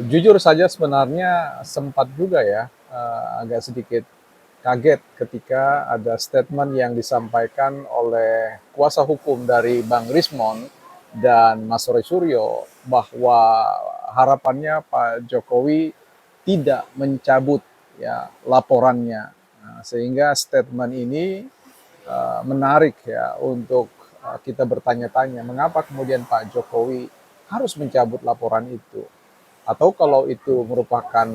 Jujur saja sebenarnya sempat juga ya, agak sedikit kaget ketika ada statement yang disampaikan oleh kuasa hukum dari Bang Rismon dan Mas Roy Suryo bahwa harapannya Pak Jokowi tidak mencabut ya laporannya. Nah, sehingga statement ini menarik ya untuk kita bertanya-tanya mengapa kemudian Pak Jokowi harus mencabut laporan itu, atau kalau itu merupakan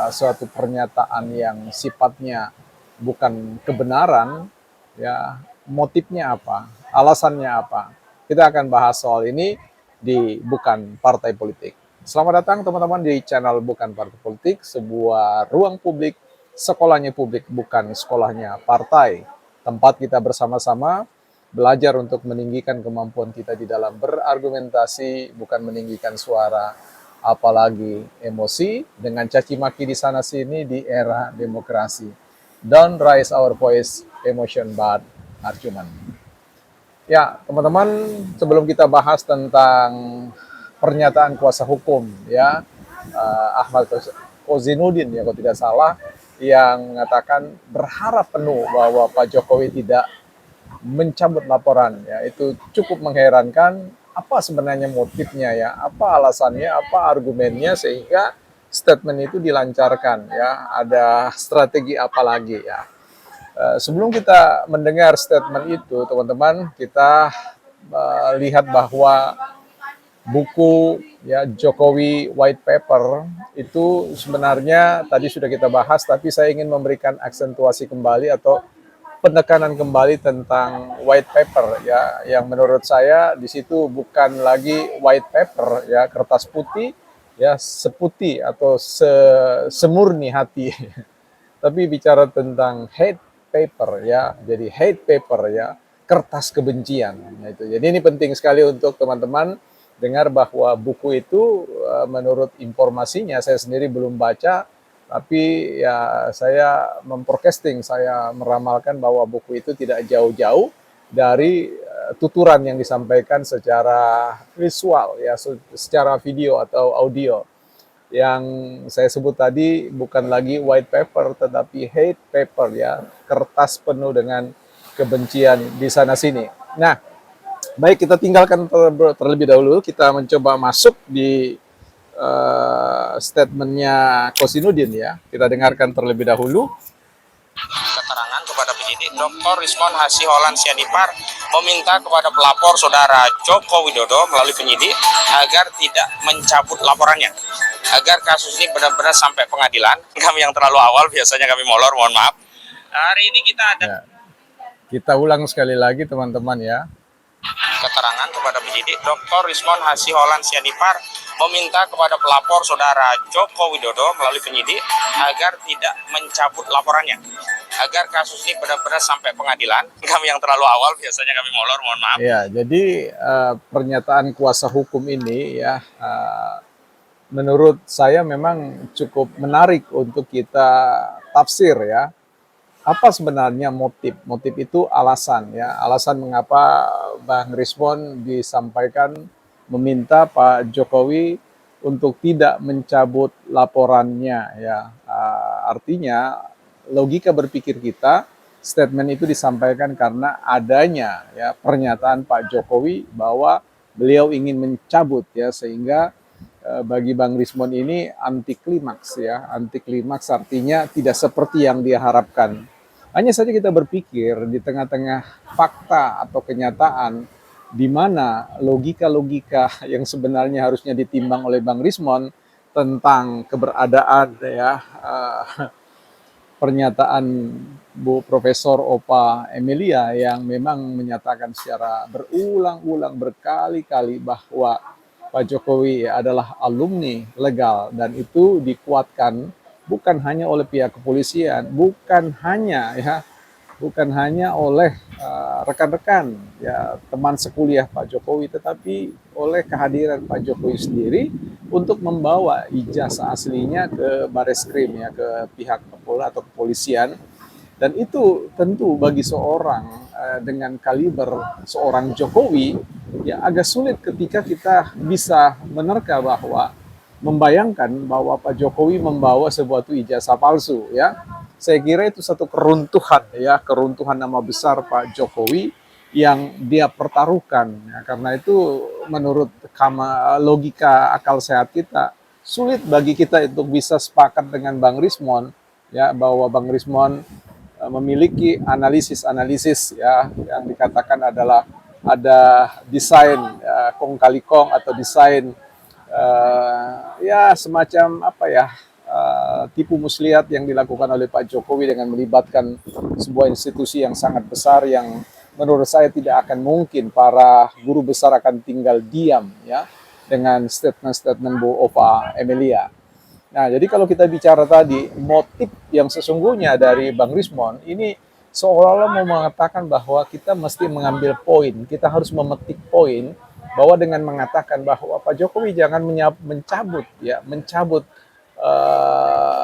suatu pernyataan yang sifatnya bukan kebenaran, ya motifnya apa, alasannya apa. Kita akan bahas soal ini di Bukan Partai Politik. Selamat datang teman-teman di channel Bukan Partai Politik, sebuah ruang publik, sekolahnya publik, bukan sekolahnya partai. Tempat kita bersama-sama belajar untuk meninggikan kemampuan kita di dalam berargumentasi, bukan meninggikan suara, apalagi emosi dengan caci maki di sana sini di era demokrasi. Don't raise our voice, emotion but argument. Ya, teman-teman, sebelum kita bahas tentang pernyataan kuasa hukum ya, Ahmad Kozinudin ya kalau tidak salah, yang mengatakan berharap penuh bahwa Pak Jokowi tidak mencabut laporan ya, itu cukup mengherankan. Apa sebenarnya motifnya ya, apa alasannya, apa argumennya sehingga statement itu dilancarkan ya, ada strategi apa lagi ya. Sebelum kita mendengar statement itu teman-teman, kita lihat bahwa buku ya Jokowi White Paper itu sebenarnya tadi sudah kita bahas, tapi saya ingin memberikan aksentuasi kembali atau penekanan kembali tentang white paper ya, yang menurut saya di situ bukan lagi white paper ya, kertas putih ya, seputih atau semurni hati tapi bicara tentang hate paper ya, jadi hate paper ya, kertas kebencian. Nah, itu jadi ini penting sekali untuk teman-teman dengar bahwa buku itu menurut informasinya saya sendiri belum baca, tapi ya saya memforecasting, saya meramalkan bahwa buku itu tidak jauh-jauh dari tuturan yang disampaikan secara visual ya, secara video atau audio. Yang saya sebut tadi bukan lagi white paper tetapi hate paper ya, kertas penuh dengan kebencian di sana sini. Nah, baik, kita tinggalkan terlebih dahulu, kita mencoba masuk di statementnya Kosinudin ya. Kita dengarkan terlebih dahulu. Keterangan kepada penyidik, Dr. Rismon Hasiholan Sianipar meminta kepada pelapor saudara Joko Widodo melalui penyidik agar tidak mencabut laporannya, agar kasus ini benar-benar sampai pengadilan. Kami yang terlalu awal, biasanya kami molor, mohon maaf. Hari ini kita ada Ya, kita ulang sekali lagi teman-teman ya. keterangan kepada penyidik, Dr. Rismon Hasiholan Sianipar meminta kepada pelapor saudara Joko Widodo melalui penyidik agar tidak mencabut laporannya, agar kasus ini benar-benar sampai pengadilan. Kami yang terlalu awal, biasanya kami molor, mohon maaf. Ya, jadi pernyataan kuasa hukum ini ya, menurut saya memang cukup menarik untuk kita tafsir ya. Apa sebenarnya motif? Motif itu alasan ya, alasan mengapa Bang Rismon disampaikan meminta Pak Jokowi untuk tidak mencabut laporannya ya. Artinya logika berpikir kita, statement itu disampaikan karena adanya ya pernyataan Pak Jokowi bahwa beliau ingin mencabut ya, sehingga bagi Bang Rismon ini anti klimaks ya, anti klimaks artinya tidak seperti yang dia harapkan. Hanya saja kita berpikir di tengah-tengah fakta atau kenyataan di mana logika-logika yang sebenarnya harusnya ditimbang oleh Bang Rismon tentang keberadaan ya pernyataan Bu Profesor Opa Emilia yang memang menyatakan secara berulang-ulang berkali-kali bahwa Pak Jokowi adalah alumni legal, dan itu dikuatkan bukan hanya oleh pihak kepolisian, bukan hanya oleh rekan-rekan ya, teman sekuliah Pak Jokowi, tetapi oleh kehadiran Pak Jokowi sendiri untuk membawa ijazah aslinya ke Bareskrim ya, ke pihak Polda atau kepolisian. Dan itu tentu bagi seorang dengan kaliber seorang Jokowi ya agak sulit ketika kita bisa menerka bahwa membayangkan bahwa Pak Jokowi membawa sebuah ijazah palsu ya. Saya kira itu satu keruntuhan ya, keruntuhan nama besar Pak Jokowi yang dia pertaruhkan. Ya, karena itu menurut logika akal sehat kita sulit bagi kita untuk bisa sepakat dengan Bang Rismon ya bahwa Bang Rismon memiliki analisis-analisis ya yang dikatakan adalah ada desain kong kali kong atau desain ya semacam apa ya tipu muslihat yang dilakukan oleh Pak Jokowi dengan melibatkan sebuah institusi yang sangat besar yang menurut saya tidak akan mungkin para guru besar akan tinggal diam ya dengan statement-statement Bu Ova Emilia. Nah, jadi kalau kita bicara tadi motif yang sesungguhnya dari Bang Rismon ini seolah-olah mau mengatakan bahwa kita mesti mengambil poin, kita harus memetik poin bahwa dengan mengatakan bahwa Pak Jokowi jangan mencabut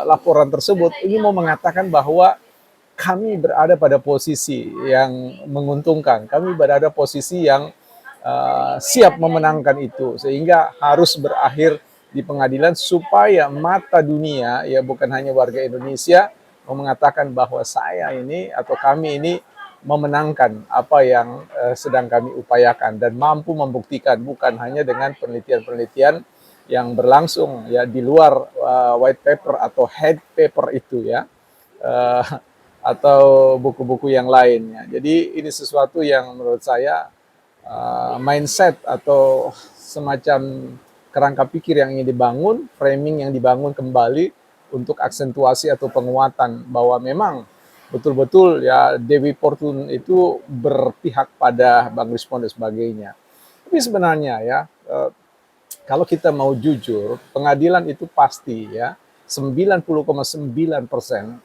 laporan tersebut, ini mau mengatakan bahwa kami berada pada posisi yang menguntungkan, kami berada posisi yang siap memenangkan itu, sehingga harus berakhir di pengadilan supaya mata dunia, ya bukan hanya warga Indonesia, mengatakan bahwa saya ini atau kami ini memenangkan apa yang sedang kami upayakan dan mampu membuktikan bukan hanya dengan penelitian-penelitian yang berlangsung ya di luar white paper atau head paper itu ya uh, atau buku-buku yang lainnya. Jadi ini sesuatu yang menurut saya mindset atau semacam kerangka pikir yang ingin dibangun, framing yang dibangun kembali untuk aksentuasi atau penguatan bahwa memang betul-betul ya Dewi Fortune itu berpihak pada Bang Rismon dan sebagainya. Tapi sebenarnya ya kalau kita mau jujur, pengadilan itu pasti ya 90,9%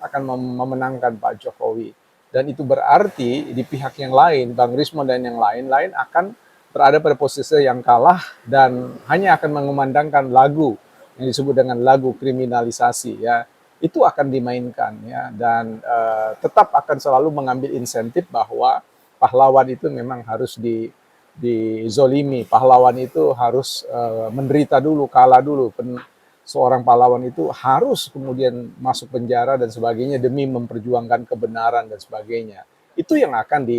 akan memenangkan Pak Jokowi. Dan itu berarti di pihak yang lain, Bang Rismon dan yang lain-lain akan berada pada posisi yang kalah dan hanya akan mengumandangkan lagu yang disebut dengan lagu kriminalisasi ya. Itu akan dimainkan ya dan tetap akan selalu mengambil insentif bahwa pahlawan itu memang harus dizolimi, pahlawan itu harus menderita dulu, kalah dulu. Seorang pahlawan itu harus kemudian masuk penjara dan sebagainya demi memperjuangkan kebenaran dan sebagainya. Itu yang akan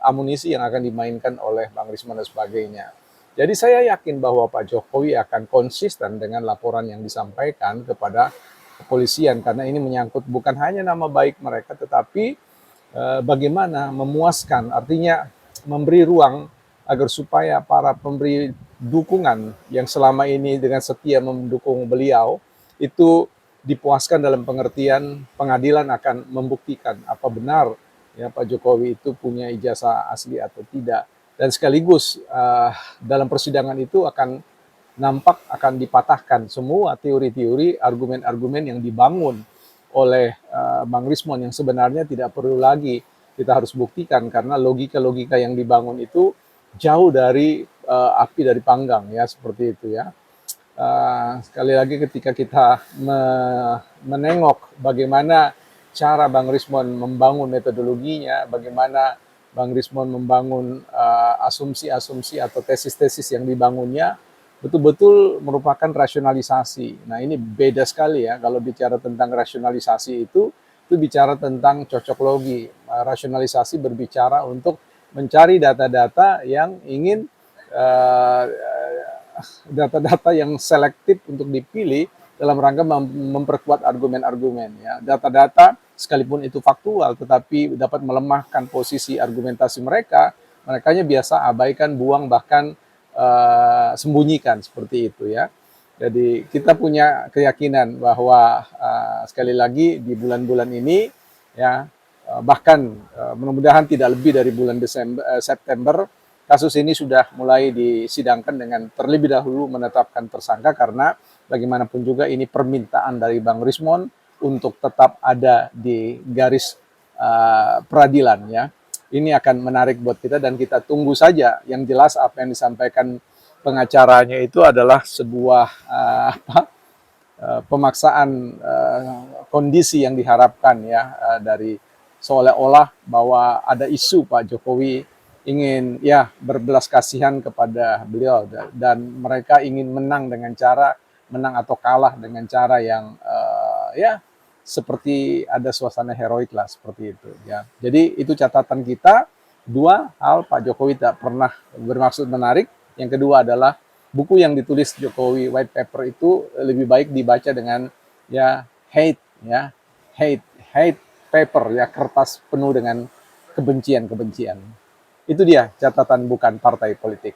amunisi yang akan dimainkan oleh Bang Rismon dan sebagainya. Jadi saya yakin bahwa Pak Jokowi akan konsisten dengan laporan yang disampaikan kepada kepolisian karena ini menyangkut bukan hanya nama baik mereka tetapi bagaimana memuaskan, artinya memberi ruang agar supaya para pemberi dukungan yang selama ini dengan setia mendukung beliau itu dipuaskan dalam pengertian pengadilan akan membuktikan apa benar ya Pak Jokowi itu punya ijazah asli atau tidak dan sekaligus dalam persidangan itu akan dipatahkan semua teori-teori argumen-argumen yang dibangun oleh Bang Rismon yang sebenarnya tidak perlu lagi kita harus buktikan karena logika-logika yang dibangun itu jauh dari api dari panggang ya seperti itu ya. Sekali lagi ketika kita menengok bagaimana cara Bang Rismon membangun metodologinya, bagaimana Bang Rismon membangun asumsi-asumsi atau tesis-tesis yang dibangunnya, betul-betul merupakan rasionalisasi. Nah ini beda sekali ya kalau bicara tentang rasionalisasi itu bicara tentang cocok logi. Rasionalisasi berbicara untuk mencari data-data yang ingin data-data yang selektif untuk dipilih dalam rangka memperkuat argumen-argumen ya. Data-data sekalipun itu faktual tetapi dapat melemahkan posisi argumentasi mereka, merekanya biasa abaikan, buang bahkan sembunyikan seperti itu ya. Jadi kita punya keyakinan bahwa sekali lagi di bulan-bulan ini ya bahkan mudah-mudahan tidak lebih dari bulan September kasus ini sudah mulai disidangkan dengan terlebih dahulu menetapkan tersangka karena bagaimanapun juga ini permintaan dari Bang Rismon untuk tetap ada di garis peradilan ya. Ini akan menarik buat kita dan kita tunggu saja. Yang jelas apa yang disampaikan pengacaranya itu adalah sebuah pemaksaan kondisi yang diharapkan ya dari seolah-olah bahwa ada isu Pak Jokowi ingin ya berbelas kasihan kepada beliau dan mereka ingin menang dengan cara menang atau kalah dengan cara yang ya seperti ada suasana heroik lah seperti itu ya. Jadi itu catatan kita. Dua hal, Pak Jokowi tak pernah bermaksud menarik. Yang kedua adalah buku yang ditulis Jokowi white paper itu lebih baik dibaca dengan ya hate paper ya, kertas penuh dengan kebencian-kebencian. Itu dia catatan bukan partai politik.